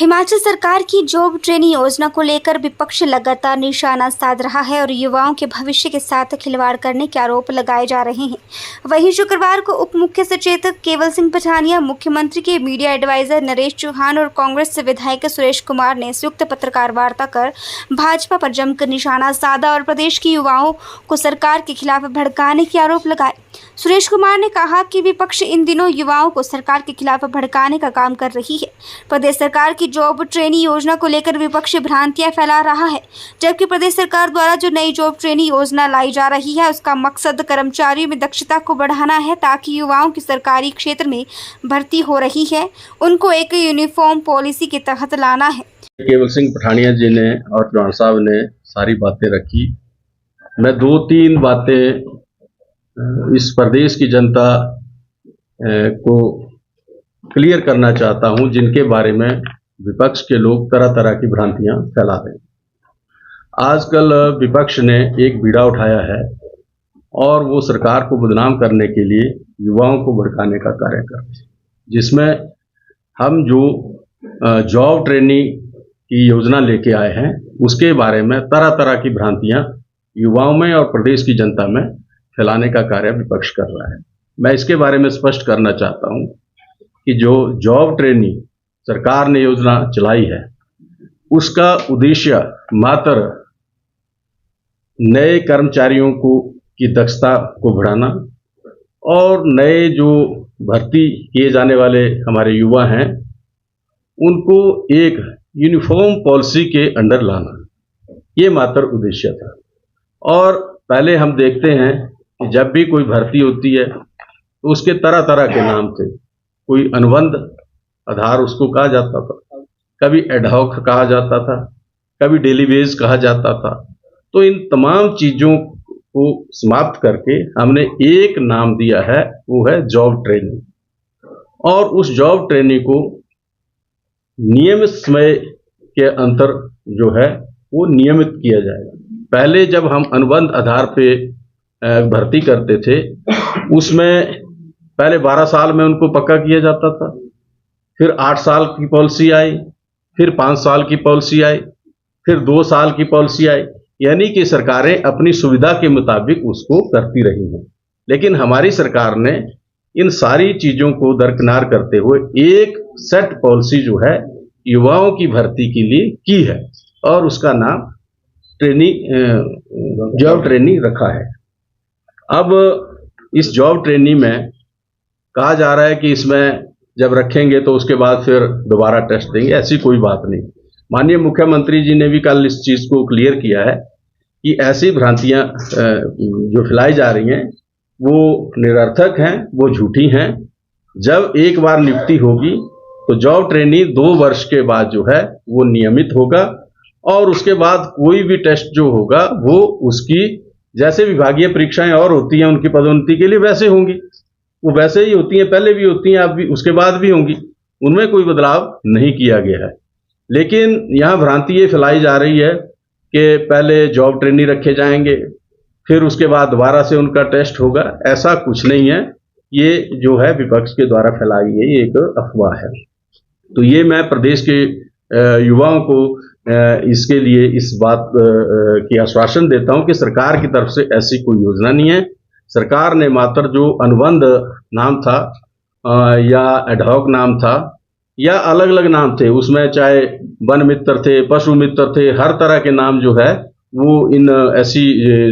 हिमाचल सरकार की job training योजना को लेकर विपक्ष लगातार निशाना साध रहा है और युवाओं के भविष्य के साथ खिलवाड़ करने के आरोप लगाए जा रहे हैं। वहीं शुक्रवार को उप मुख्य सचेतक केवल सिंह पठानिया, मुख्यमंत्री के मीडिया एडवाइजर नरेश चौहान और कांग्रेस से विधायक सुरेश कुमार ने संयुक्त पत्रकार वार्ता कर भाजपा पर जमकर निशाना साधा और प्रदेश के युवाओं को सरकार के खिलाफ भड़काने के आरोप लगाए। सुरेश कुमार ने कहा कि विपक्ष इन दिनों युवाओं को सरकार के खिलाफ भड़काने का काम कर रही है। प्रदेश सरकार की जॉब ट्रेनिंग योजना को लेकर विपक्ष भ्रांतियां फैला रहा है, जबकि प्रदेश सरकार द्वारा जो नई जॉब ट्रेनिंग योजना लाई जा रही है उसका मकसद कर्मचारियों में दक्षता को बढ़ाना है, ताकि युवाओं की सरकारी क्षेत्र में भर्ती हो रही है उनको एक यूनिफॉर्म पॉलिसी के तहत लाना है। केवल सिंह पठानिया जी ने और चौहान साहब ने सारी बातें रखी। मैं 2-3 बातें इस प्रदेश की जनता को क्लियर करना चाहता हूं, जिनके बारे में विपक्ष के लोग तरह तरह की भ्रांतियां फैला रहे हैं। आजकल विपक्ष ने एक बीड़ा उठाया है और वो सरकार को बदनाम करने के लिए युवाओं को भड़काने का कार्य कर रहे हैं, जिसमें हम जो जॉब ट्रेनिंग की योजना लेके आए हैं उसके बारे में तरह तरह की भ्रांतियां युवाओं में और प्रदेश की जनता में फैलाने का कार्य विपक्ष कर रहा है। मैं इसके बारे में स्पष्ट करना चाहता हूं कि जो जॉब ट्रेनिंग सरकार ने योजना चलाई है उसका उद्देश्य मात्र नए कर्मचारियों की दक्षता को बढ़ाना और नए जो भर्ती किए जाने वाले हमारे युवा हैं उनको एक यूनिफॉर्म पॉलिसी के अंडर लाना, ये मात्र उद्देश्य था। और पहले हम देखते हैं कि जब भी कोई भर्ती होती है तो उसके तरह तरह के नाम थे। कोई अनुबंध आधार उसको कहा जाता था, कभी एडहॉक कहा जाता था, कभी डेली वेज कहा जाता था। तो इन तमाम चीज़ों को समाप्त करके हमने एक नाम दिया है, वो है जॉब ट्रेनिंग। और उस जॉब ट्रेनिंग को नियमित समय के अंतर जो है वो नियमित किया जाएगा। पहले जब हम अनुबंध आधार पे भर्ती करते थे उसमें पहले 12 साल में उनको पक्का किया जाता था, फिर 8 साल की पॉलिसी आई, फिर 5 साल की पॉलिसी आई, फिर 2 साल की पॉलिसी आई। यानी कि सरकारें अपनी सुविधा के मुताबिक उसको करती रही हैं। लेकिन हमारी सरकार ने इन सारी चीज़ों को दरकिनार करते हुए एक सेट पॉलिसी जो है युवाओं की भर्ती के लिए की है और उसका नाम जॉब ट्रेनिंग रखा है। अब इस जॉब ट्रेनिंग में कहा जा रहा है कि इसमें जब रखेंगे तो उसके बाद फिर दोबारा टेस्ट देंगे। ऐसी कोई बात नहीं। माननीय मुख्यमंत्री जी ने भी कल इस चीज़ को क्लियर किया है कि ऐसी भ्रांतियां जो फैलाई जा रही हैं वो निरर्थक हैं, वो झूठी हैं। जब एक बार नियुक्ति होगी तो जॉब ट्रेनिंग 2 वर्ष के बाद जो है वो नियमित होगा और उसके बाद कोई भी टेस्ट जो होगा वो उसकी जैसे विभागीय परीक्षाएं और होती हैं उनकी पदोन्नति के लिए वैसे होंगी, वो वैसे ही होती हैं, पहले भी होती हैं, अब भी उसके बाद भी होंगी। उनमें कोई बदलाव नहीं किया गया है। लेकिन यहाँ भ्रांति ये फैलाई जा रही है कि पहले जॉब ट्रेनिंग रखे जाएंगे फिर उसके बाद दोबारा से उनका टेस्ट होगा। ऐसा कुछ नहीं है। ये जो है विपक्ष के द्वारा फैलाई गई एक अफवाह है। तो ये मैं प्रदेश के युवाओं को इसके लिए इस बात की आश्वासन देता हूं कि सरकार की तरफ से ऐसी कोई योजना नहीं है। सरकार ने मात्र जो अनुबंध नाम था या एडहॉक नाम था या अलग अलग नाम थे, उसमें चाहे वन मित्र थे, पशु मित्र थे, हर तरह के नाम जो है वो इन ऐसी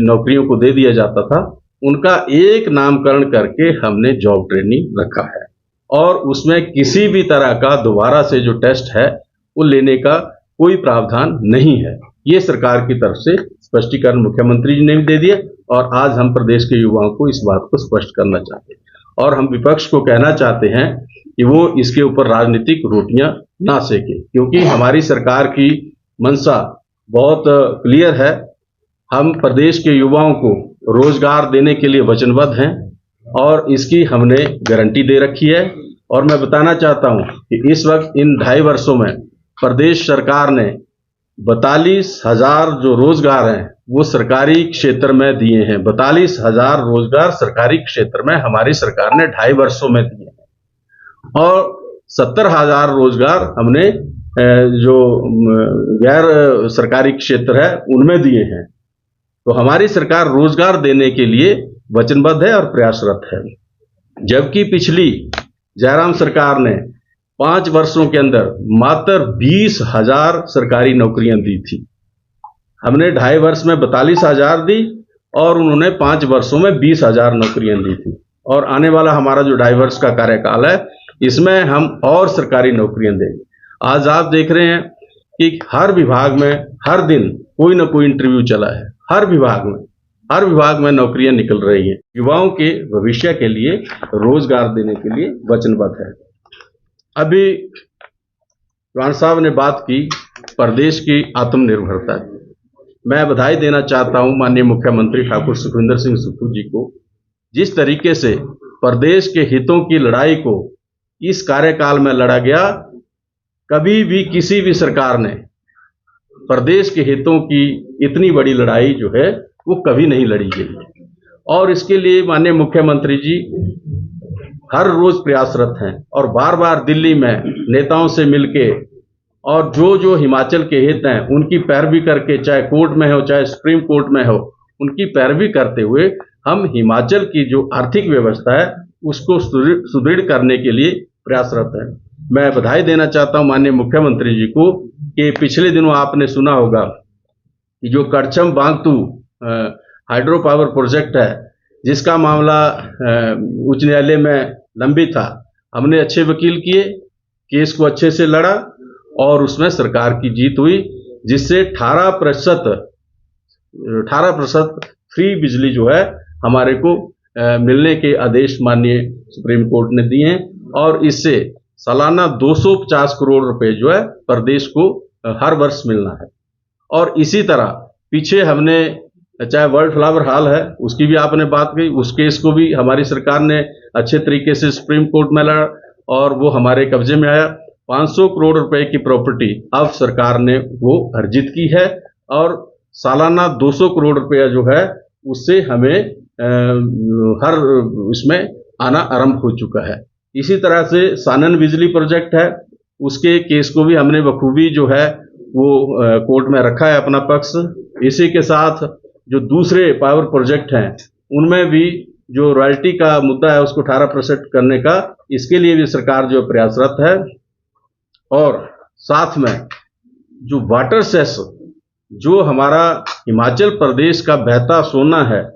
नौकरियों को दे दिया जाता था, उनका एक नामकरण करके हमने जॉब ट्रेनिंग रखा है। और उसमें किसी भी तरह का दोबारा से जो टेस्ट है वो लेने का कोई प्रावधान नहीं है। ये सरकार की तरफ से स्पष्टीकरण मुख्यमंत्री जी ने भी दे दिया और आज हम प्रदेश के युवाओं को इस बात को स्पष्ट करना चाहते हैं और हम विपक्ष को कहना चाहते हैं कि वो इसके ऊपर राजनीतिक रोटियां ना सेके, क्योंकि हमारी सरकार की मंशा बहुत क्लियर है। हम प्रदेश के युवाओं को रोजगार देने के लिए वचनबद्ध हैं और इसकी हमने गारंटी दे रखी है। और मैं बताना चाहता हूं कि इस वक्त इन 2.5 वर्षों में प्रदेश सरकार ने 42,000 जो रोजगार हैं वो सरकारी क्षेत्र में दिए हैं। 42,000 रोजगार सरकारी क्षेत्र में हमारी सरकार ने 2.5 वर्षों में दिए हैं और 70,000 रोजगार हमने जो गैर सरकारी क्षेत्र है उनमें दिए हैं। तो हमारी सरकार रोजगार देने के लिए वचनबद्ध है और प्रयासरत है। जबकि पिछली जयराम सरकार ने 5 वर्षों के अंदर मात्र 20,000 सरकारी नौकरियां दी थी। हमने 2.5 वर्ष में 42,000 दी और उन्होंने 5 वर्षों में 20,000 नौकरियां दी थी। और आने वाला हमारा जो 2.5 वर्ष का कार्यकाल है, इसमें हम और सरकारी नौकरियां देंगे। आज आप देख रहे हैं कि हर विभाग में हर दिन कोई ना कोई इंटरव्यू चला है। हर विभाग में नौकरियां निकल रही हैं। युवाओं के भविष्य के लिए रोजगार देने के लिए वचनबद्ध है। अभी चौहान साहब ने बात की प्रदेश की आत्मनिर्भरता की। मैं बधाई देना चाहता हूं माननीय मुख्यमंत्री ठाकुर सुखविंदर सिंह सुक्खू जी को, जिस तरीके से प्रदेश के हितों की लड़ाई को इस कार्यकाल में लड़ा गया। कभी भी किसी भी सरकार ने प्रदेश के हितों की इतनी बड़ी लड़ाई जो है वो कभी नहीं लड़ी गई। और इसके लिए माननीय मुख्यमंत्री जी हर रोज प्रयासरत हैं और बार बार दिल्ली में नेताओं से मिलके और जो हिमाचल के हित हैं उनकी पैरवी करके, चाहे कोर्ट में हो चाहे सुप्रीम कोर्ट में हो, उनकी पैरवी करते हुए हम हिमाचल की जो आर्थिक व्यवस्था है उसको सुदृढ़ करने के लिए प्रयासरत हैं। मैं बधाई देना चाहता हूं माननीय मुख्यमंत्री जी को कि पिछले दिनों आपने सुना होगा कि जो करछम बांगतू हाइड्रो पावर प्रोजेक्ट है, जिसका मामला उच्च न्यायालय में लंबित था, हमने अच्छे वकील किए, केस को अच्छे से लड़ा और उसमें सरकार की जीत हुई, जिससे 18% फ्री बिजली जो है हमारे को मिलने के आदेश माननीय सुप्रीम कोर्ट ने दिए हैं। और इससे सालाना 250 करोड़ रुपए जो है प्रदेश को हर वर्ष मिलना है। और इसी तरह पीछे हमने, चाहे वर्ल्ड फ्लावर हॉल है उसकी भी आपने बात की, उस केस को भी हमारी सरकार ने अच्छे तरीके से सुप्रीम कोर्ट में लड़ा और वो हमारे कब्जे में आया। 500 करोड़ रुपए की प्रॉपर्टी अब सरकार ने वो अर्जित की है और सालाना 200 करोड़ रुपया जो है उससे हमें हर इसमें आना आरंभ हो चुका है। इसी तरह से सानन बिजली प्रोजेक्ट है, उसके केस को भी हमने बखूबी जो है वो कोर्ट में रखा है अपना पक्ष। इसी के साथ जो दूसरे पावर प्रोजेक्ट हैं उनमें भी जो रॉयल्टी का मुद्दा है उसको 18% करने का, इसके लिए भी सरकार जो प्रयासरत है। और साथ में जो वाटर सेस, जो हमारा हिमाचल प्रदेश का बहता सोना है,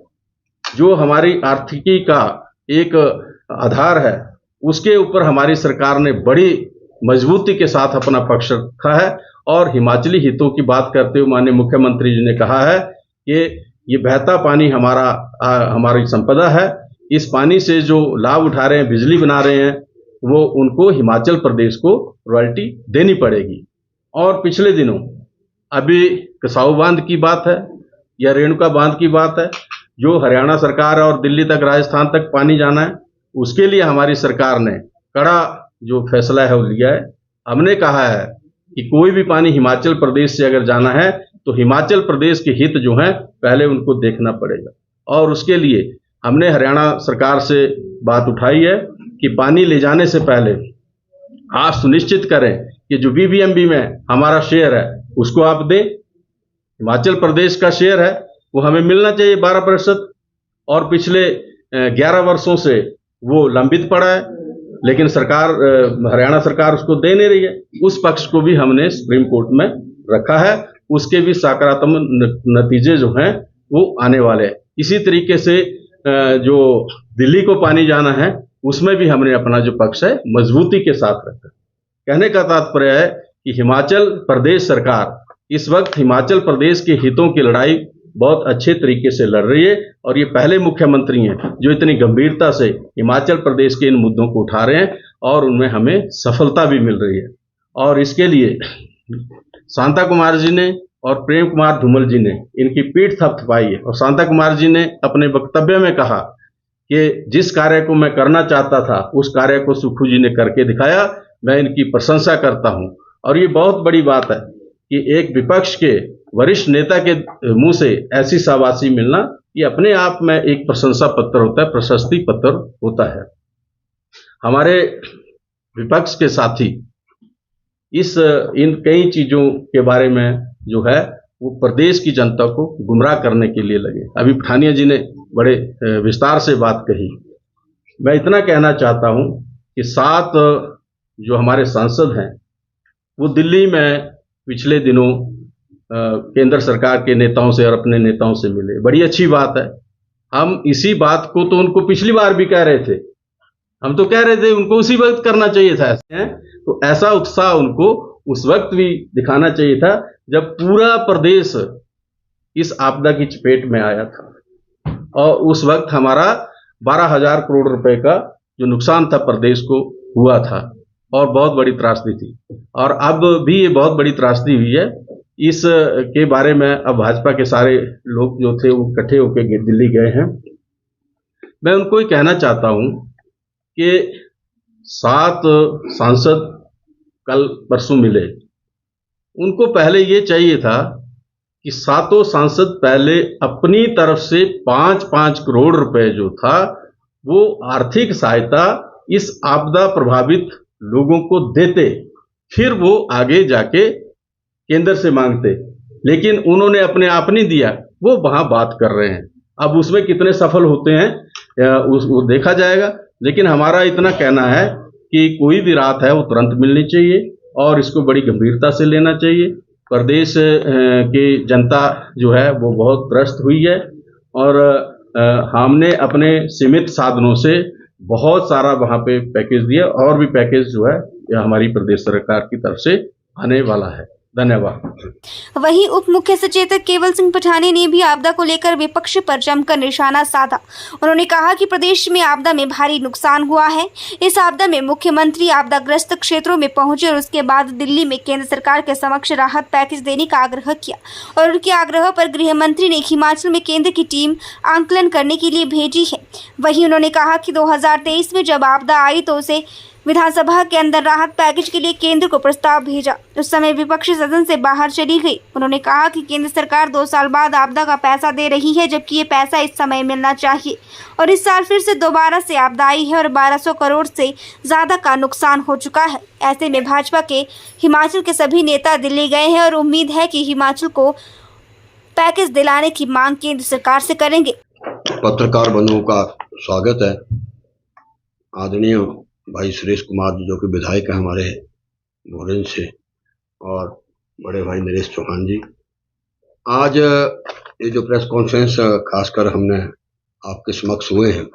जो हमारी आर्थिकी का एक आधार है, उसके ऊपर हमारी सरकार ने बड़ी मजबूती के साथ अपना पक्ष रखा है। और हिमाचली हितों की बात करते हुए माननीय मुख्यमंत्री जी ने कहा है कि ये बहता पानी हमारी संपदा है, इस पानी से जो लाभ उठा रहे हैं, बिजली बना रहे हैं, वो उनको हिमाचल प्रदेश को रॉयल्टी देनी पड़ेगी। और पिछले दिनों अभी कसाऊ बांध की बात है या रेणुका बांध की बात है, जो हरियाणा सरकार और दिल्ली तक, राजस्थान तक पानी जाना है, उसके लिए हमारी सरकार ने कड़ा जो फैसला है वो लिया है। हमने कहा है कि कोई भी पानी हिमाचल प्रदेश से अगर जाना है तो हिमाचल प्रदेश के हित जो हैं पहले उनको देखना पड़ेगा। और उसके लिए हमने हरियाणा सरकार से बात उठाई है कि पानी ले जाने से पहले आप सुनिश्चित करें कि जो बीबीएमबी में हमारा शेयर है उसको आप दें। हिमाचल प्रदेश का शेयर है वो हमें मिलना चाहिए 12%, और पिछले 11 वर्षों से वो लंबित पड़ा है, लेकिन सरकार, हरियाणा सरकार उसको दे नहीं रही है। उस पक्ष को भी हमने सुप्रीम कोर्ट में रखा है, उसके भी सकारात्मक नतीजे जो हैं वो आने वाले हैं। इसी तरीके से जो दिल्ली को पानी जाना है उसमें भी हमने अपना जो पक्ष है मजबूती के साथ रखा। कहने का तात्पर्य है कि हिमाचल प्रदेश सरकार इस वक्त हिमाचल प्रदेश के हितों की लड़ाई बहुत अच्छे तरीके से लड़ रही है, और ये पहले मुख्यमंत्री हैं जो इतनी गंभीरता से हिमाचल प्रदेश के इन मुद्दों को उठा रहे हैं और उनमें हमें सफलता भी मिल रही है। और इसके लिए शांता कुमार जी ने और प्रेम कुमार धूमल जी ने इनकी पीठ थपथपाई है। और शांता कुमार जी ने अपने वक्तव्य में कहा कि जिस कार्य को मैं करना चाहता था उस कार्य को सुक्खू जी ने करके दिखाया। मैं इनकी प्रशंसा करता हूं। और ये बहुत बड़ी बात है कि एक विपक्ष के वरिष्ठ नेता के मुंह से ऐसी शाबाशी मिलना, ये अपने आप में एक प्रशंसा पत्र होता है, प्रशस्ति पत्र होता है। हमारे विपक्ष के साथी इन कई चीज़ों के बारे में जो है वो प्रदेश की जनता को गुमराह करने के लिए लगे। अभी पठानिया जी ने बड़े विस्तार से बात कही। मैं इतना कहना चाहता हूँ कि 7 जो हमारे सांसद हैं वो दिल्ली में पिछले दिनों केंद्र सरकार के नेताओं से और अपने नेताओं से मिले। बड़ी अच्छी बात है। हम इसी बात को तो उनको पिछली बार भी कह रहे थे। हम तो कह रहे थे उनको उसी वक्त करना चाहिए था। तो ऐसा उत्साह उनको उस वक्त भी दिखाना चाहिए था जब पूरा प्रदेश इस आपदा की चपेट में आया था और उस वक्त हमारा 12,000 करोड़ रुपए का जो नुकसान था प्रदेश को हुआ था और बहुत बड़ी त्रासदी थी। और अब भी ये बहुत बड़ी त्रासदी हुई है। इस के बारे में अब भाजपा के सारे लोग जो थे वो इकट्ठे होकर दिल्ली गए हैं। मैं उनको ये कहना चाहता हूँ कि 7 सांसद कल परसों मिले। उनको पहले ये चाहिए था कि 7 सांसद पहले अपनी तरफ से 5-5 करोड़ रुपए जो था वो आर्थिक सहायता इस आपदा प्रभावित लोगों को देते, फिर वो आगे जाके केंद्र से मांगते। लेकिन उन्होंने अपने आप नहीं दिया, वो वहां बात कर रहे हैं। अब उसमें कितने सफल होते हैं वो देखा जाएगा। लेकिन हमारा इतना कहना है कि कोई भी राहत है वो तुरंत मिलनी चाहिए और इसको बड़ी गंभीरता से लेना चाहिए। प्रदेश की जनता जो है वो बहुत त्रस्त हुई है और हमने अपने सीमित साधनों से बहुत सारा वहाँ पे पैकेज दिया और भी पैकेज जो है हमारी प्रदेश सरकार की तरफ से आने वाला है। धन्यवाद। वहीं उप मुख्य सचेतक केवल सिंह पठानिया ने भी आपदा को लेकर विपक्ष पर जमकर निशाना साधा। उन्होंने कहा कि प्रदेश में आपदा में भारी नुकसान हुआ है। इस आपदा में मुख्यमंत्री आपदाग्रस्त क्षेत्रों में पहुंचे और उसके बाद दिल्ली में केंद्र सरकार के समक्ष राहत पैकेज देने का आग्रह किया और उनके आग्रह पर गृह मंत्री ने हिमाचल में केंद्र की टीम आंकलन करने के लिए भेजी है। वहीं उन्होंने कहा कि 2023 में जब आपदा आई तो उसे विधानसभा के अंदर राहत पैकेज के लिए केंद्र को प्रस्ताव भेजा। उस समय विपक्षी सदन से बाहर चली गई। उन्होंने कहा कि केंद्र सरकार 2 साल बाद आपदा का पैसा दे रही है, जबकि ये पैसा इस समय मिलना चाहिए और इस साल फिर से दोबारा से आपदा आई है और 1200 करोड़ से ज़्यादा का नुकसान हो चुका है। ऐसे में भाजपा के हिमाचल के सभी नेता दिल्ली गए हैं और उम्मीद है कि हिमाचल को पैकेज दिलाने की मांग केंद्र सरकार से करेंगे। पत्रकार बंधुओं का स्वागत है। आदरणीय भाई सुरेश कुमार जी जो कि विधायक हैं हमारे भोरंज से, और बड़े भाई नरेश चौहान जी, आज ये जो प्रेस कॉन्फ्रेंस खासकर हमने आपके समक्ष हुए हैं,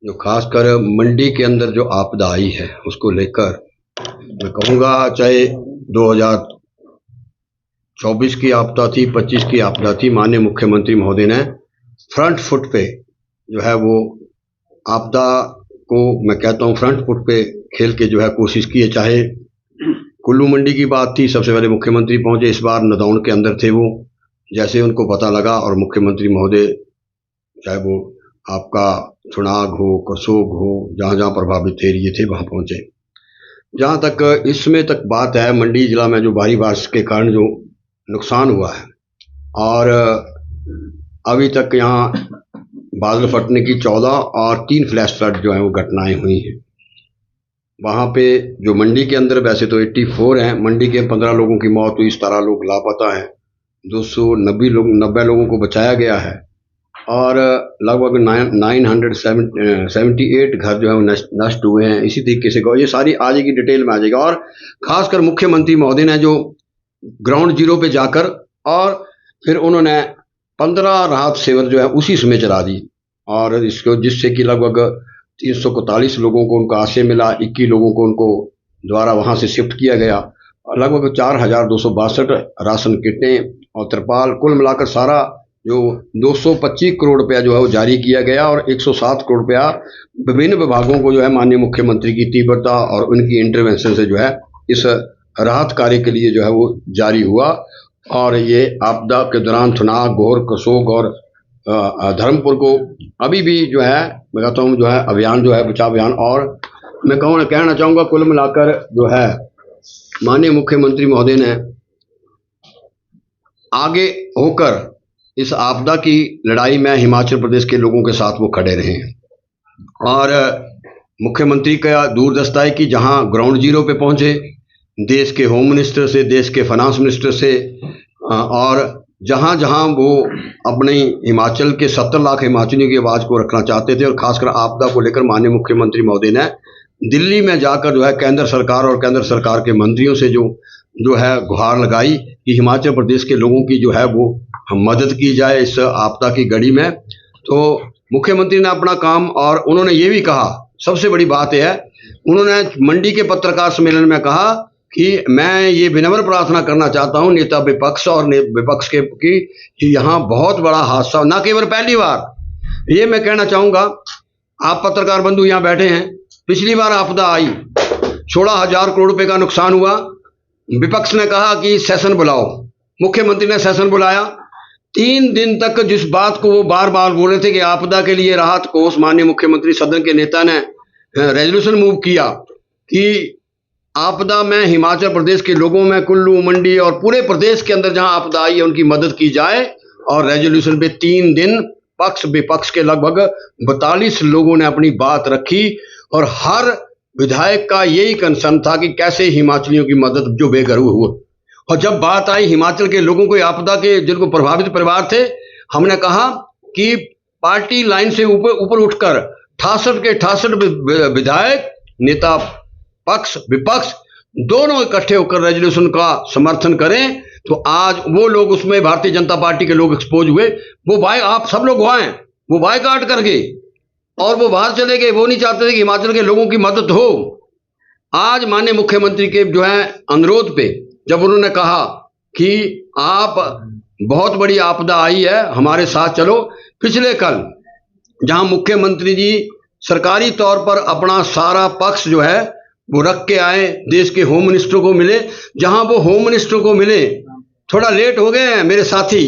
जो खासकर मंडी के अंदर जो आपदा आई है उसको लेकर मैं कहूँगा, चाहे 2024 की आपदा थी, 25 की आपदा थी, माननीय मुख्यमंत्री महोदय ने फ्रंट फुट पे जो है वो आपदा को, मैं कहता हूँ फ्रंट फुट पे खेल के जो है कोशिश की है। चाहे कुल्लू मंडी की बात थी, सबसे पहले मुख्यमंत्री पहुंचे, इस बार नदौन के अंदर थे वो। जैसे उनको पता लगा और मुख्यमंत्री महोदय, चाहे वो आपका चुनाग हो, करसोग हो, जहाँ जहाँ प्रभावित एरिए थे वहाँ पहुंचे। जहाँ तक इसमें तक बात है, मंडी जिला में जो भारी बारिश के कारण जो नुकसान हुआ है और अभी तक यहाँ बादल फटने की 14 और 3 फ्लैश फ्लड जो है वो घटनाएं हुई हैं। वहाँ पे जो मंडी के अंदर वैसे तो 84 हैं, मंडी के 15 लोगों की मौत हुई, 17 लोग लापता हैं, 290 लोगों को बचाया गया है और लगभग 978 घर जो है वो नष्ट हुए हैं। इसी तरीके से ये सारी आ जाएगी, डिटेल में आ जाएगा। और खासकर मुख्यमंत्री महोदय ने जो ग्राउंड जीरो पे जाकर और फिर उन्होंने 15 राहत शिविर जो है उसी समय चला दी और इसको, जिससे कि लगभग 341 लोगों को उनका आश्रय मिला, 21 लोगों को उनको द्वारा वहां से शिफ्ट किया गया और लगभग 4262 राशन किटें और तिरपाल, कुल मिलाकर सारा जो 225 करोड़ रुपया जो है वो जारी किया गया और 107 करोड़ रुपया विभिन्न विभागों को जो है माननीय मुख्यमंत्री की तीव्रता और उनकी इंटरवेंशन से जो है इस राहत कार्य के लिए जो है वो जारी हुआ। और ये आपदा के दौरान थुनाग, गोहर, कसोग और धर्मपुर को अभी भी जो है मैं कहता हूँ जो है अभियान जो है बचाव अभियान, और मैं कहना चाहूँगा कुल मिलाकर जो है माननीय मुख्यमंत्री महोदय ने आगे होकर इस आपदा की लड़ाई में हिमाचल प्रदेश के लोगों के साथ वो खड़े रहे हैं। और मुख्यमंत्री का दूरदर्शिता है कि जहाँ ग्राउंड जीरो पे पहुँचे, देश के होम मिनिस्टर से, देश के फाइनेंस मिनिस्टर से, और जहाँ जहाँ वो अपने हिमाचल के 70 लाख हिमाचलियों की आवाज़ को रखना चाहते थे, और खासकर आपदा को लेकर माननीय मुख्यमंत्री महोदय ने दिल्ली में जाकर जो है केंद्र सरकार और केंद्र सरकार के मंत्रियों से जो है गुहार लगाई कि हिमाचल प्रदेश के लोगों की जो है वो मदद की जाए इस आपदा की घड़ी में। तो मुख्यमंत्री ने अपना काम, और उन्होंने ये भी कहा, सबसे बड़ी बात यह है, उन्होंने मंडी के पत्रकार सम्मेलन में कहा कि मैं ये विनम्र प्रार्थना करना चाहता हूं नेता विपक्ष और विपक्ष के कि यहाँ बहुत बड़ा हादसा, ना केवल पहली बार, ये मैं कहना चाहूँगा, आप पत्रकार बंधु यहाँ बैठे हैं, पिछली बार आपदा आई, 16,000 करोड़ रुपए का नुकसान हुआ, विपक्ष ने कहा कि सेशन बुलाओ, मुख्यमंत्री ने सेशन बुलाया, 3 दिन तक जिस बात को वो बार बार बोल रहे थे कि आपदा के लिए राहत कोष, माननीय मुख्यमंत्री सदन के नेता ने रेजोल्यूशन मूव किया कि आपदा में हिमाचल प्रदेश के लोगों में, कुल्लू, मंडी और पूरे प्रदेश के अंदर जहां आपदा आई है उनकी मदद की जाए, और रेजोल्यूशन पे 3 दिन पक्ष विपक्ष के लगभग 42 लोगों ने अपनी बात रखी, और हर विधायक का यही कंसर्न था कि कैसे हिमाचलियों की मदद जो बेघर हुए। और जब बात आई हिमाचल के लोगों को, आपदा के जिनको प्रभावित परिवार थे, हमने कहा कि पार्टी लाइन से ऊपर उठकर 68 के 68 विधायक, नेता पक्ष विपक्ष दोनों इकट्ठे होकर रेजोल्यूशन का समर्थन करें, तो आज वो लोग, उसमें भारतीय जनता पार्टी के लोग एक्सपोज हुए, वो आप सब लोग वहां हैं, वो बायकॉट कर गए और वो बाहर चले गए, वो नहीं चाहते थे कि हिमाचल के लोगों की मदद हो। आज माननीय मुख्यमंत्री के जो है अनुरोध पे, जब उन्होंने कहा कि आप बहुत बड़ी आपदा आई है, हमारे साथ चलो, पिछले कल जहां मुख्यमंत्री जी सरकारी तौर पर अपना सारा पक्ष जो है वो रख के आए, देश के होम मिनिस्टर को मिले, जहां वो होम मिनिस्टर को मिले, थोड़ा लेट हो गए हैं मेरे साथी,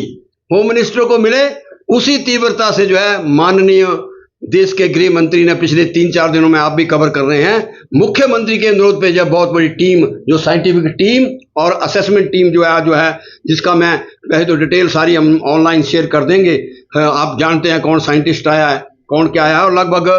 होम मिनिस्टर को मिले, उसी तीव्रता से जो है माननीय देश के गृह मंत्री ने पिछले 3-4 दिनों में, आप भी कवर कर रहे हैं, मुख्यमंत्री के अनुरोध पे जब बहुत बड़ी टीम, जो साइंटिफिक टीम और असेसमेंट टीम जो है जिसका मैं वैसे तो डिटेल सारी हम ऑनलाइन शेयर कर देंगे, आप जानते हैं कौन साइंटिस्ट आया है, कौन क्या आया है, और लगभग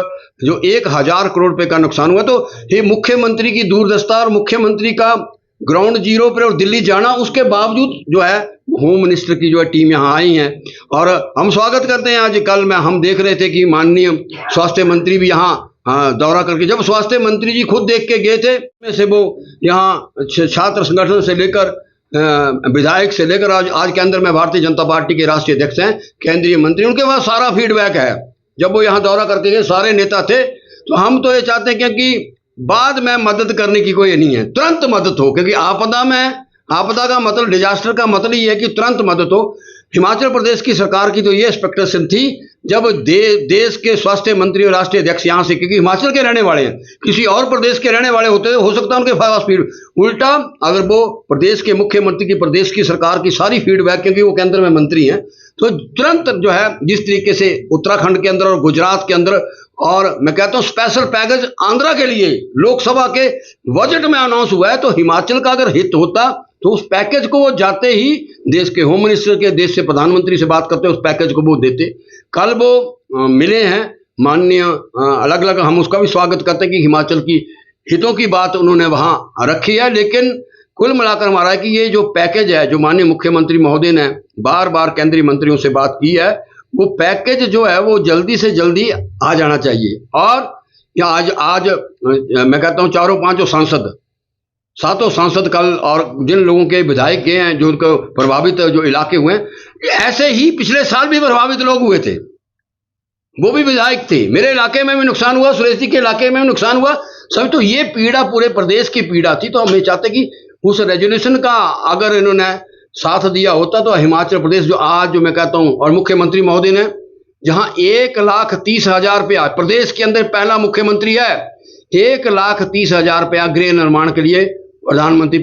जो 1,000 करोड़ रुपए का नुकसान हुआ। तो ये मुख्यमंत्री की दूरदर्शिता और मुख्यमंत्री का ग्राउंड जीरो पर और दिल्ली जाना, उसके बावजूद जो है होम मिनिस्टर की जो है टीम यहाँ आई है, और हम स्वागत करते हैं। आज कल में हम देख रहे थे कि माननीय स्वास्थ्य मंत्री भी यहाँ दौरा करके, जब स्वास्थ्य मंत्री जी खुद देख के गए थे, में से वो यहाँ छात्र संगठन से लेकर विधायक से लेकर आज के अंदर में भारतीय जनता पार्टी के राष्ट्रीय अध्यक्ष हैं, केंद्रीय मंत्री, उनके पास सारा फीडबैक है। जब वो यहाँ दौरा करके गए, सारे नेता थे, तो हम तो ये चाहते हैं क्योंकि बाद में मदद करने की कोई नहीं है, तुरंत मदद हो, क्योंकि आपदा का मतलब, डिजास्टर का मतलब ये है कि तुरंत मदद हो। हिमाचल प्रदेश की सरकार की तो ये एक्सपेक्टेशन थी, जब देश के स्वास्थ्य मंत्री और राष्ट्रीय अध्यक्ष यहाँ से, क्योंकि हिमाचल के रहने वाले हैं, किसी और प्रदेश के रहने वाले होते हो सकता है उनके पास फीड, उल्टा अगर वो प्रदेश के मुख्यमंत्री की, प्रदेश की सरकार की सारी फीडबैक, क्योंकि वो केंद्र में मंत्री हैं, तो तुरंत जो है जिस तरीके से उत्तराखंड के अंदर और गुजरात के अंदर, और मैं कहता हूं स्पेशल पैकेज आंध्रा के लिए लोकसभा के बजट में अनाउंस हुआ है, तो हिमाचल का अगर हित होता तो उस पैकेज को वो जाते ही देश के होम मिनिस्टर के, देश से प्रधानमंत्री से बात करते, उस पैकेज को वो देते। कल वो मिले हैं माननीय, अलग अलग हम उसका भी स्वागत करते हैं कि हिमाचल की हितों की बात उन्होंने वहां रखी है। लेकिन कुल मिलाकर हमारा है कि ये जो पैकेज है, जो माननीय मुख्यमंत्री महोदय ने बार बार केंद्रीय मंत्रियों से बात की है, वो पैकेज जो है वो जल्दी से जल्दी आ जाना चाहिए। और या आज मैं कहता हूँ 4-5 सांसद, 7 सांसद कल, और जिन लोगों के विधायक गए हैं, जो उनको प्रभावित जो इलाके हुए हैं, ऐसे ही पिछले साल भी प्रभावित लोग हुए थे, वो भी विधायक थे। मेरे इलाके में भी नुकसान हुआ, सुरेश जी के इलाके में भी नुकसान हुआ, सब। तो ये पीड़ा पूरे प्रदेश की पीड़ा थी। तो हम ये चाहते कि उस रेजोल्यूशन का अगर इन्होंने साथ दिया होता तो हिमाचल प्रदेश जो आज, जो मैं कहता हूं, और मुख्यमंत्री महोदय ने जहां 1,30,000 रुपया, प्रदेश के अंदर पहला मुख्यमंत्री है, 1,30,000 रुपया गृह निर्माण के लिए प्रधानमंत्री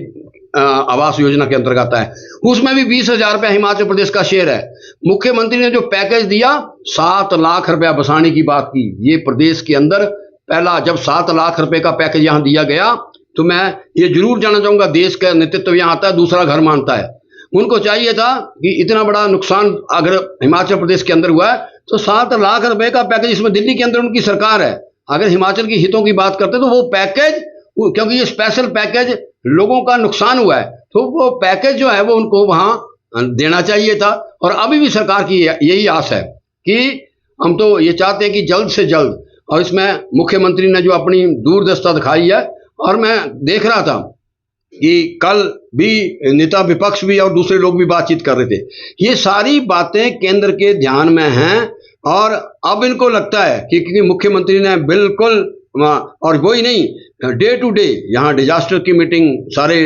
आवास योजना के अंतर्गत है, उसमें भी 20,000 रुपया हिमाचल प्रदेश का शेयर है। मुख्यमंत्री ने जो पैकेज दिया, 7 लाख रुपया बसाने की बात की, ये प्रदेश के अंदर पहला, जब 7 लाख रुपए का पैकेज यहां दिया गया, तो मैं ये जरूर जानना चाहूंगा, देश का नेतृत्व यहां आता है, दूसरा घर मानता है, उनको चाहिए था कि इतना बड़ा नुकसान अगर हिमाचल प्रदेश के अंदर हुआ है तो 7 लाख रुपए का पैकेज, इसमें दिल्ली के अंदर उनकी सरकार है, अगर हिमाचल की हितों की बात करते तो वो पैकेज, क्योंकि ये स्पेशल पैकेज लोगों का नुकसान हुआ है, तो वो पैकेज जो है वो उनको वहाँ देना चाहिए था। और अभी भी सरकार की यही आस है कि हम तो ये चाहते हैं कि जल्द से जल्द, और इसमें मुख्यमंत्री ने जो अपनी दूरदर्शिता दिखाई है, और मैं देख रहा था कि कल भी नेता विपक्ष भी और दूसरे लोग भी बातचीत कर रहे थे, ये सारी बातें केंद्र के ध्यान में हैं। और अब इनको लगता है कि क्योंकि मुख्यमंत्री ने बिल्कुल, और वही नहीं, डे टू डे यहाँ डिजास्टर की मीटिंग सारे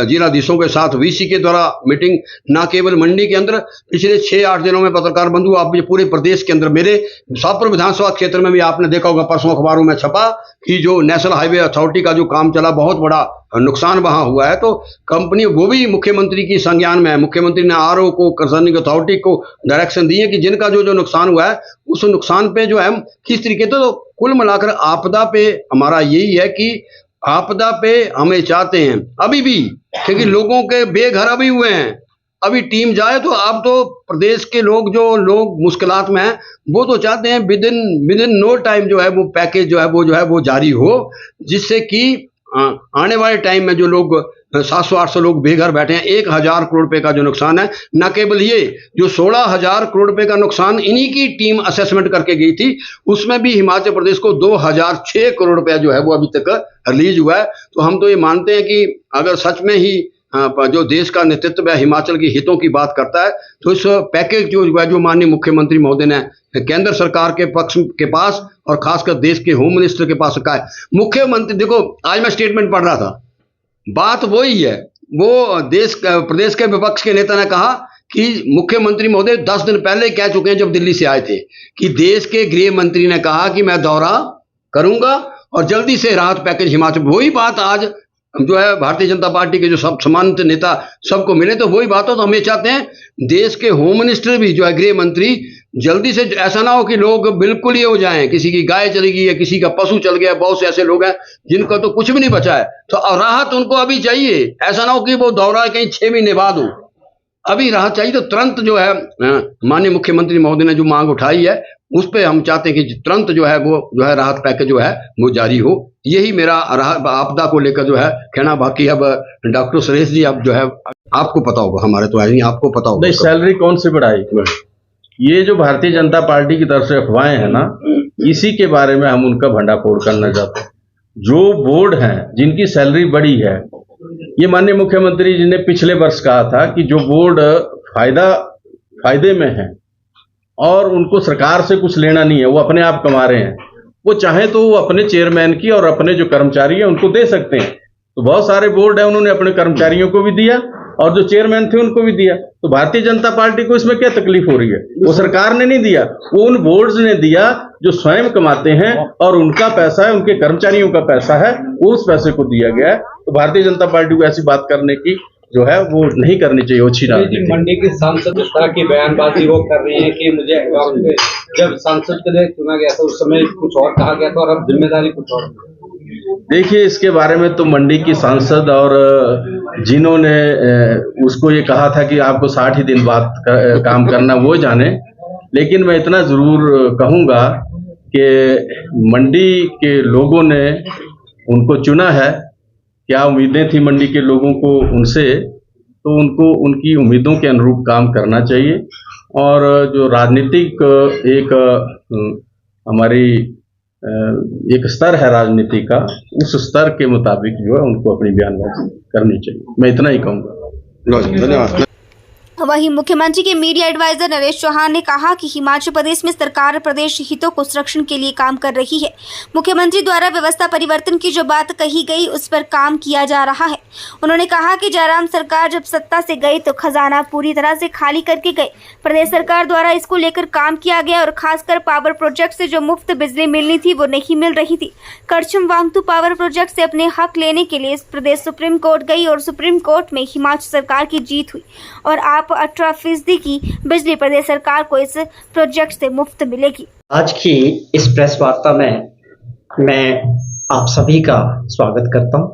जिलाधीशों के साथ वीसी के द्वारा मीटिंग, ना केवल मंडी के अंदर, पिछले 6-8 दिनों में पत्रकार बंधु आप ये पूरे प्रदेश के अंदर, मेरे शाहपुर विधानसभा क्षेत्र में भी आपने देखा होगा, परसों अखबारों में छपा कि जो नेशनल हाईवे अथॉरिटी का जो काम चला, बहुत बड़ा नुकसान वहां हुआ है। तो कंपनी वो भी मुख्यमंत्री की संज्ञान में है। मुख्यमंत्री ने आरओ को, कंसर्निंग अथॉरिटी को डायरेक्शन दी है कि जिनका जो नुकसान हुआ है उस नुकसान पे जो है किस तरीके, तो कुल मिलाकर आपदा पे हमारा यही है कि आपदा पे हमें चाहते हैं अभी भी, क्योंकि लोगों के बेघर अभी हुए हैं। अभी टीम जाए तो अब तो प्रदेश के लोग, जो लोग मुश्किलात में हैं, वो तो चाहते हैं विद इन नो टाइम जो है वो पैकेज जो है वो जारी हो, जिससे कि आने वाले टाइम में जो लोग 700-800 लोग बेघर बैठे हैं, 1000 करोड़ रुपए का जो नुकसान है, न केवल ये जो 16,000 करोड़ रुपए का नुकसान इन्हीं की टीम असेसमेंट करके गई थी, उसमें भी हिमाचल प्रदेश को 2006 करोड़ रुपया जो है वो अभी तक रिलीज हुआ है। तो हम तो ये मानते हैं कि अगर सच में ही जो देश का नेतृत्व है हिमाचल के हितों की बात करता है, तो इस पैकेज जो माननीय मुख्यमंत्री महोदय ने केंद्र सरकार के पक्ष के पास और खासकर देश के होम मिनिस्टर के पास रखा है। मुख्यमंत्री, देखो आज मैं स्टेटमेंट पढ़ रहा था, बात वही है, वो प्रदेश के विपक्ष के नेता ने कहा कि मुख्यमंत्री महोदय 10 दिन पहले कह चुके हैं जब दिल्ली से आए थे कि देश के गृह मंत्री ने कहा कि मैं दौरा करूंगा और जल्दी से राहत पैकेज हिमाचल। वही बात आज जो है भारतीय जनता पार्टी के जो सब सम्मानित नेता सबको मिले, तो वही बात हो। तो हम ये चाहते हैं देश के होम मिनिस्टर भी जो है गृह मंत्री जल्दी से, ऐसा ना हो कि लोग बिल्कुल ये हो जाएं, किसी की गाय चली गई है, किसी का पशु चल गया, बहुत से ऐसे लोग हैं जिनका तो कुछ भी नहीं बचा है, तो राहत उनको अभी चाहिए। ऐसा ना हो कि वो दौरा कहीं 6 महीने बाद हो, अभी राहत चाहिए। तो तुरंत जो है माननीय मुख्यमंत्री महोदय ने जो मांग उठाई है उस पर हम चाहते हैं कि तुरंत जो है वो जो है राहत पैकेज जो है वो जारी हो। यही मेरा आपदा को लेकर जो है कहना। बाकी अब डॉक्टर सुरेश जी, अब जो है आपको पता होगा, हमारे तो नहीं, आपको पता होगा। नहीं, सैलरी कौन सी बढ़ाई? ये जो भारतीय जनता पार्टी की तरफ से अफवाहें हैं ना, इसी के बारे में हम उनका भंडाफोड़ करना चाहते हैं। जो बोर्ड हैं जिनकी सैलरी बढ़ी है, ये माननीय मुख्यमंत्री जी ने पिछले वर्ष कहा था कि जो बोर्ड फायदे में है और उनको सरकार से कुछ लेना नहीं है, वो अपने आप कमा रहे हैं, वो चाहे तो वो अपने चेयरमैन की और अपने जो कर्मचारी हैं उनको दे सकते हैं। तो बहुत सारे बोर्ड है, उन्होंने अपने कर्मचारियों को भी दिया और जो चेयरमैन थे उनको भी दिया। तो भारतीय जनता पार्टी को इसमें क्या तकलीफ हो रही है? वो सरकार ने नहीं दिया, वो उन बोर्ड्स ने दिया जो स्वयं कमाते हैं और उनका पैसा है, उनके कर्मचारियों का पैसा है, वो उस पैसे को दिया गया है। तो भारतीय जनता पार्टी को ऐसी बात करने की जो है वो नहीं करनी चाहिए। अच्छी राजनीति। मंडी के सांसद इस तरह की बयानबाजी वो कर रही है कि मुझे जब सांसद के लिए चुना गया था उस समय कुछ और कहा गया था और अब जिम्मेदारी कुछ और। देखिए, इसके बारे में तो मंडी की सांसद और जिन्होंने उसको ये कहा था कि आपको 60 ही दिन बाद काम करना, वो जाने। लेकिन मैं इतना जरूर कहूँगा कि मंडी के लोगों ने उनको चुना है। क्या उम्मीदें थी मंडी के लोगों को उनसे, तो उनको उनकी उम्मीदों के अनुरूप काम करना चाहिए। और जो राजनीतिक एक हमारी एक स्तर है राजनीति का, उस स्तर के मुताबिक जो है उनको अपनी बयानबाजी करनी चाहिए। मैं इतना ही कहूँगा। धन्यवाद। वहीं मुख्यमंत्री के मीडिया एडवाइजर नरेश चौहान ने कहा कि हिमाचल प्रदेश में सरकार प्रदेश हितों को संरक्षण के लिए काम कर रही है। मुख्यमंत्री द्वारा व्यवस्था परिवर्तन की जो बात कही गई उस पर काम किया जा रहा है। उन्होंने कहा कि जयराम सरकार जब सत्ता से गई तो खजाना पूरी तरह से खाली करके गई। प्रदेश सरकार द्वारा इसको लेकर काम किया गया और खासकर पावर प्रोजेक्ट से जो मुफ्त बिजली मिलनी थी वो नहीं मिल रही थी। करछम वांगतू पावर प्रोजेक्ट से अपने हक लेने के लिए प्रदेश सुप्रीम कोर्ट गई और सुप्रीम कोर्ट में हिमाचल सरकार की जीत हुई और आप 18% की बिजली प्रदेश सरकार को इस प्रोजेक्ट से मुफ्त मिलेगी। आज की इस प्रेस वार्ता में मैं आप सभी का स्वागत करता हूं।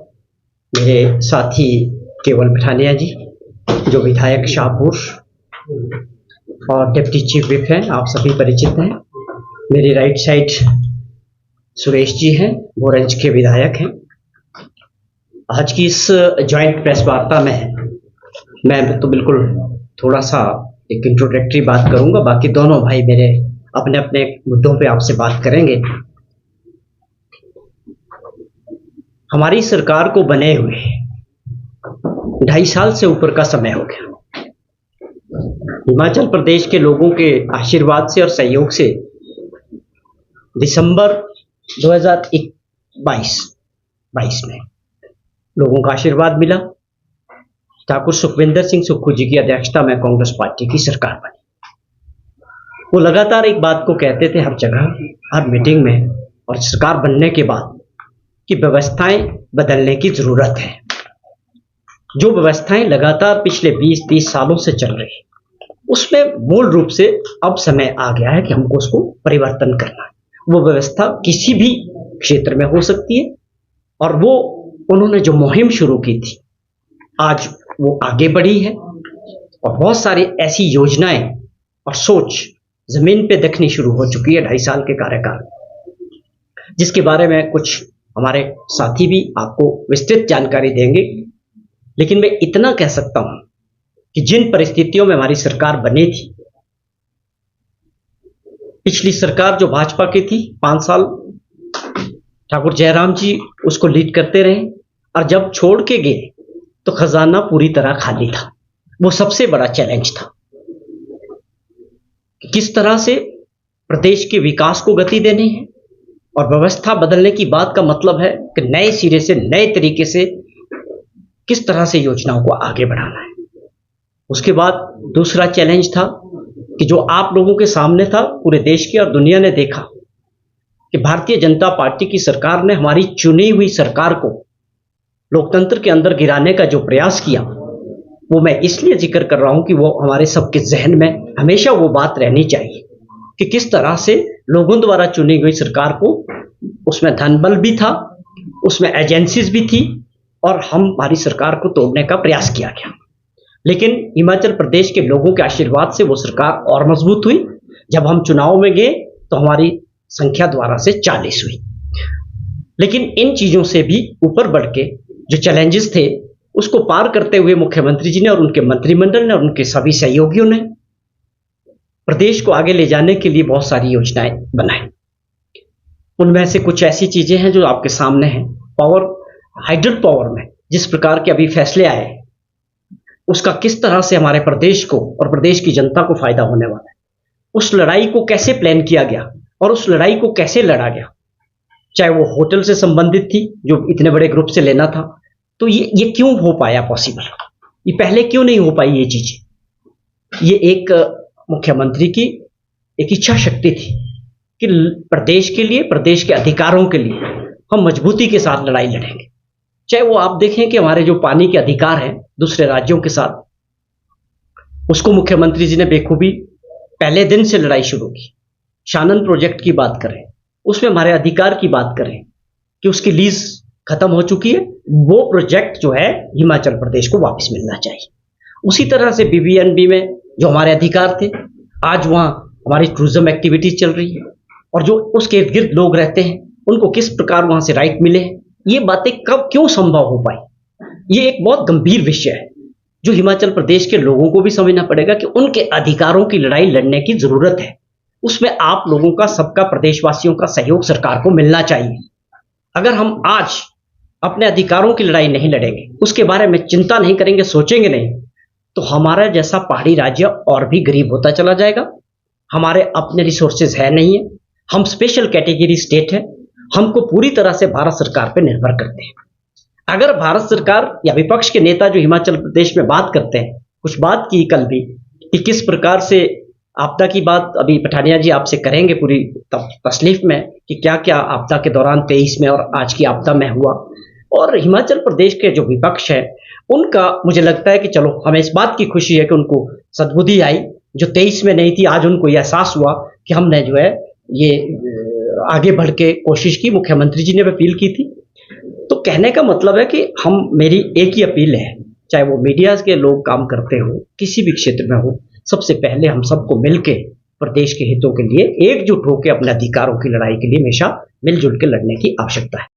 मेरे साथी केवल पठानिया जी जो विधायक शाहपुर और डिप्टी चीफ विप हैं, आप सभी परिचित हैं। मेरी राइट साइड सुरेश जी हैं, भोरंज के विधायक हैं। आज की इस जॉइंट प्रेस वार्ता में मैं तो बिल्कुल थोड़ा सा एक इंट्रोडक्टरी बात करूंगा, बाकी दोनों भाई मेरे अपने अपने मुद्दों पे आपसे बात करेंगे। हमारी सरकार को बने हुए 2.5 साल से ऊपर का समय हो गया। हिमाचल प्रदेश के लोगों के आशीर्वाद से और सहयोग से दिसंबर 2022 में लोगों का आशीर्वाद मिला। ठाकुर सुखविंदर सिंह सुक्खू जी की अध्यक्षता में कांग्रेस पार्टी की सरकार बनी। वो लगातार एक बात को कहते थे हर जगह, हर मीटिंग में और सरकार बनने के बाद कि व्यवस्थाएं बदलने की जरूरत है। जो व्यवस्थाएं लगातार पिछले 20-30 सालों से चल रही उसमें मूल रूप से अब समय आ गया है कि हमको उसको परिवर्तन करना है। वो व्यवस्था किसी भी क्षेत्र में हो सकती है और वो उन्होंने जो मुहिम शुरू की थी आज वो आगे बढ़ी है और बहुत सारी ऐसी योजनाएं और सोच जमीन पे दिखनी शुरू हो चुकी है 2.5 साल के कार्यकाल, जिसके बारे में कुछ हमारे साथी भी आपको विस्तृत जानकारी देंगे। लेकिन मैं इतना कह सकता हूं कि जिन परिस्थितियों में हमारी सरकार बनी थी, पिछली सरकार जो भाजपा की थी 5 साल ठाकुर जयराम जी उसको लीड करते रहे और जब छोड़ के गए तो खजाना पूरी तरह खाली था। वो सबसे बड़ा चैलेंज था कि किस तरह से प्रदेश के विकास को गति देनी है और व्यवस्था बदलने की बात का मतलब है कि नए सिरे से नए तरीके से किस तरह से योजनाओं को आगे बढ़ाना है। उसके बाद दूसरा चैलेंज था कि जो आप लोगों के सामने था, पूरे देश की और दुनिया ने देखा कि भारतीय जनता पार्टी की सरकार ने हमारी चुनी हुई सरकार को लोकतंत्र के अंदर गिराने का जो प्रयास किया, वो मैं इसलिए जिक्र कर रहा हूं कि वो हमारे सबके जहन में हमेशा वो बात रहनी चाहिए कि किस तरह से लोगों द्वारा चुनी गई सरकार को, उसमें धनबल भी था, उसमें एजेंसीज भी थी और हमारी सरकार को तोड़ने का प्रयास किया गया। लेकिन हिमाचल प्रदेश के लोगों के आशीर्वाद से वो सरकार और मजबूत हुई। जब हम चुनाव में गए तो हमारी संख्या द्वारा से 40 हुई। लेकिन इन चीजों से भी ऊपर बढ़ के जो चैलेंजेस थे उसको पार करते हुए मुख्यमंत्री जी ने और उनके मंत्रिमंडल ने और उनके सभी सहयोगियों ने प्रदेश को आगे ले जाने के लिए बहुत सारी योजनाएं बनाई। उनमें से कुछ ऐसी चीजें हैं जो आपके सामने हैं। हाइड्रो पावर में जिस प्रकार के अभी फैसले आए, उसका किस तरह से हमारे प्रदेश को और प्रदेश की जनता को फायदा होने वाला है, उस लड़ाई को कैसे प्लान किया गया और उस लड़ाई को कैसे लड़ा गया, चाहे वो होटल से संबंधित थी जो इतने बड़े ग्रुप से लेना था, तो ये क्यों हो पाया पॉसिबल, ये पहले क्यों नहीं हो पाई ये चीजें। ये एक मुख्यमंत्री की एक इच्छा शक्ति थी कि प्रदेश के लिए, प्रदेश के अधिकारों के लिए हम मजबूती के साथ लड़ाई लड़ेंगे। चाहे वो आप देखें कि हमारे जो पानी के अधिकार हैं दूसरे राज्यों के साथ, उसको मुख्यमंत्री जी ने बेखूबी पहले दिन से लड़ाई शुरू की। शानन प्रोजेक्ट की बात करें, उसमें हमारे अधिकार की बात करें कि उसकी लीज खत्म हो चुकी है, वो प्रोजेक्ट जो है हिमाचल प्रदेश को वापस मिलना चाहिए। उसी तरह से बीबीएनबी में जो हमारे अधिकार थे, आज वहां हमारी टूरिज्म एक्टिविटीज चल रही है और जो उसके इर्द गिर्द लोग रहते हैं उनको किस प्रकार वहां से राइट मिले, ये बातें कब क्यों संभव हो पाई, ये एक बहुत गंभीर विषय है जो हिमाचल प्रदेश के लोगों को भी समझना पड़ेगा कि उनके अधिकारों की लड़ाई लड़ने की जरूरत है। उसमें आप लोगों का, सबका, प्रदेशवासियों का सहयोग सरकार को मिलना चाहिए। अगर हम आज अपने अधिकारों की लड़ाई नहीं लड़ेंगे, उसके बारे में चिंता नहीं करेंगे, सोचेंगे नहीं, तो हमारा जैसा पहाड़ी राज्य और भी गरीब होता चला जाएगा। हमारे अपने रिसोर्सेज है नहीं है, हम स्पेशल कैटेगरी स्टेट है, हमको पूरी तरह से भारत सरकार पर निर्भर करते हैं। अगर भारत सरकार या विपक्ष के नेता जो हिमाचल प्रदेश में बात करते हैं, कुछ बात की कल भी कि किस प्रकार से आपदा की बात अभी पठानिया जी आपसे करेंगे पूरी तसलीफ में कि क्या क्या आपदा के दौरान 23 में और आज की आपदा में हुआ, और हिमाचल प्रदेश के जो विपक्ष है उनका मुझे लगता है कि चलो हमें इस बात की खुशी है कि उनको सद्बुद्धि आई जो 23 में नहीं थी। आज उनको यह एहसास हुआ कि हमने जो है ये आगे बढ़ के कोशिश की, मुख्यमंत्री जी ने भी अपील की थी। तो कहने का मतलब है कि मेरी एक ही अपील है, चाहे वो मीडिया के लोग काम करते हो, किसी भी क्षेत्र में हो, सबसे पहले हम सबको मिलके प्रदेश के हितों के लिए एकजुट होकर अपने अधिकारों की लड़ाई के लिए हमेशा मिलजुल के लड़ने की आवश्यकता है।